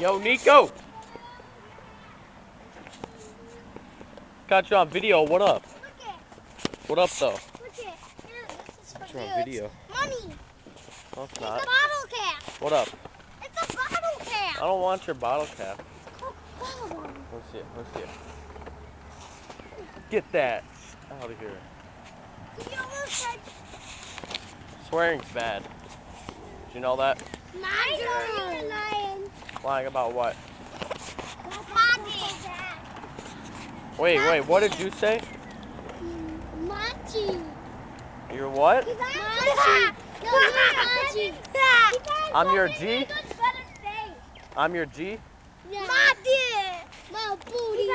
Yo, Nico! Got you on video, what up? What up, though? Look it. Here, this is for Got you on you. video. Money. No, it's It's not. a bottle cap. What up? It's a bottle cap. I don't want your bottle cap. It's Coca-Cola. Let's see it. Let's see it. Get that out of here. You almost said Swearing's bad. Did you know that? my girl. Lying. Lying about what? Pocket. Wait, what did you say? Machi. You're what? Machi. No, Machi. I'm your G? I'm your G? Yeah. My booty.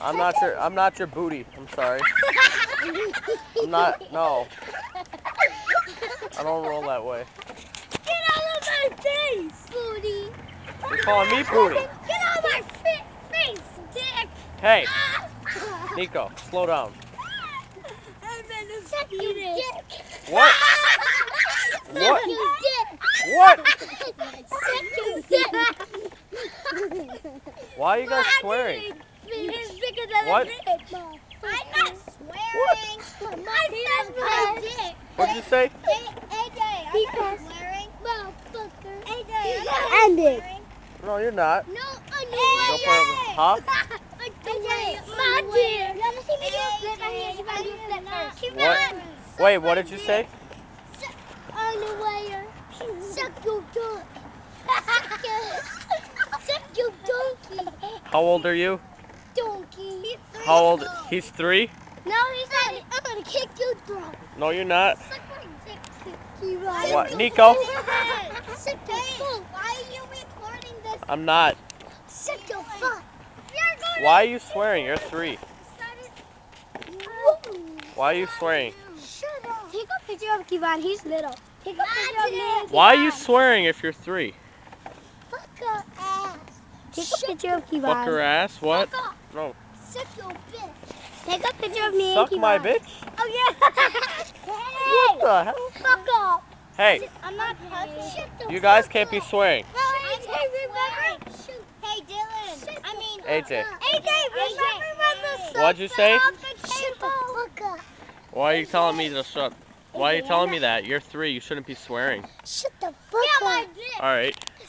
I'm not your booty. I'm sorry. I'm not, no. I don't roll that way. Get out of my face, booty. You're calling me booty. Get out of my face, dick. Hey, Nico, slow down. I'm gonna suck your dick. What? What? Suck your dick. What? Suck your dick. Why are you guys swearing? It's bigger than What? a dick. I'm not swearing. I said my dick. What'd you say? AJ, I'm not swearing. Motherfucker. AJ, I'm not swearing. No, you're not. No, I Go know. play with me. Huh? My dear. You ever see me do a flip? I need you to do a flip first. What? Wait, what did you say? Underwear. Suck your dick. Suck your donkey. How old are you? Donkey. How old? He's 3? No, he said, I'm gonna kick your throat. No, you're not. Suck my dick, Cookie Ryan. What? Nico? Suck your foot. Why are you recording this? I'm not. Suck your foot. Why are you swearing? You're 3. Why are you swearing? Shut up. Take a picture of Kevon. He's little. Take a picture of me and Why are you swearing if you're 3? Fuck her ass. Take a picture of Kevon. Fuck her ass? What? Fuck off. No. Suck your bitch. Take a picture of me Suck and Kevon. my bitch? Oh, yeah. Hey. What the hell? Fuck off. Hey, I'm not touching. you guys can't be swearing. No, AJ, remember? Hey, Dylan. I mean, AJ. AJ, remember the What'd you say? Shut the fuck up. Why are you telling me to shut? Why are you telling me that? You're 3. You shouldn't be swearing. Shut the fuck up. All right.